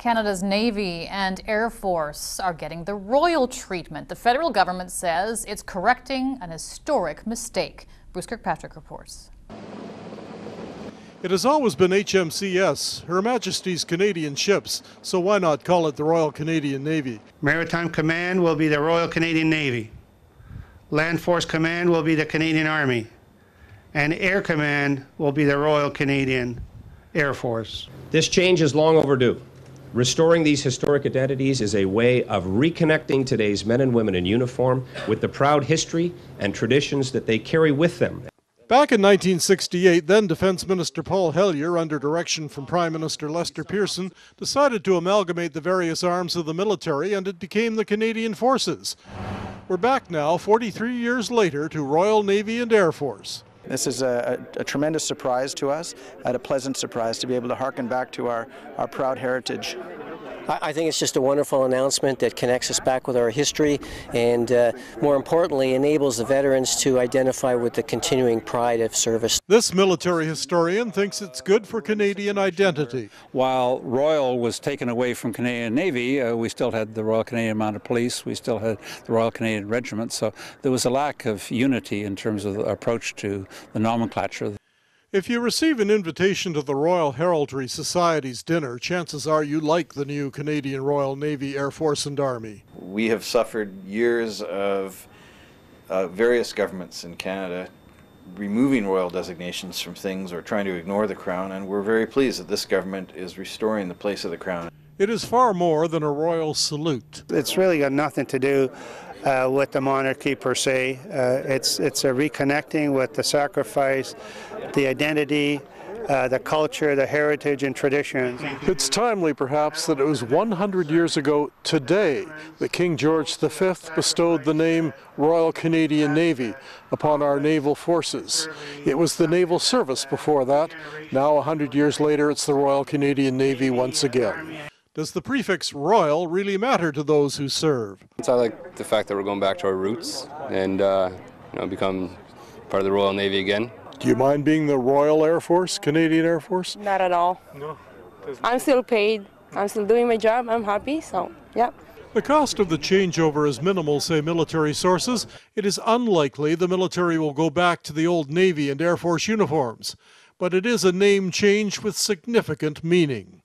Canada's Navy and Air Force are getting the royal treatment. The federal government says it's correcting an historic mistake. Bruce Kirkpatrick reports. It has always been HMCS, Her Majesty's Canadian ships, so why not call it the Royal Canadian Navy? Maritime Command will be the Royal Canadian Navy. Land Force Command will be the Canadian Army. And Air Command will be the Royal Canadian Air Force. This change is long overdue. Restoring these historic identities is a way of reconnecting today's men and women in uniform with the proud history and traditions that they carry with them. Back in 1968, then Defense Minister Paul Hellyer, under direction from Prime Minister Lester Pearson, decided to amalgamate the various arms of the military, and it became the Canadian Forces. We're back now, 43 years later, to Royal Navy and Air Force. This is a tremendous surprise to us, and a pleasant surprise to be able to harken back to our proud heritage. I think it's just a wonderful announcement that connects us back with our history and, more importantly, enables the veterans to identify with the continuing pride of service. This military historian thinks it's good for Canadian identity. While Royal was taken away from Canadian Navy, we still had the Royal Canadian Mounted Police, we still had the Royal Canadian Regiment, so there was a lack of unity in terms of the approach to the nomenclature. If you receive an invitation to the Royal Heraldry Society's dinner, chances are you like the new Canadian Royal Navy, Air Force and Army. We have suffered years of various governments in Canada removing royal designations from things or trying to ignore the Crown, and we're very pleased that this government is restoring the place of the Crown. It is far more than a royal salute. It's really got nothing to do with the monarchy per se. It's a reconnecting with the sacrifice, the identity, the culture, the heritage and traditions. It's timely, perhaps, that it was 100 years ago today that King George V bestowed the name Royal Canadian Navy upon our naval forces. It was the naval service before that. Now, 100 years later, it's the Royal Canadian Navy once again. Does the prefix Royal really matter to those who serve? I like the fact that we're going back to our roots and become part of the Royal Navy again. Do you mind being the Royal Air Force, Canadian Air Force? Not at all. No. I'm still paid. I'm still doing my job. I'm happy, so yeah. The cost of the changeover is minimal, say military sources. It is unlikely the military will go back to the old Navy and Air Force uniforms. But it is a name change with significant meaning.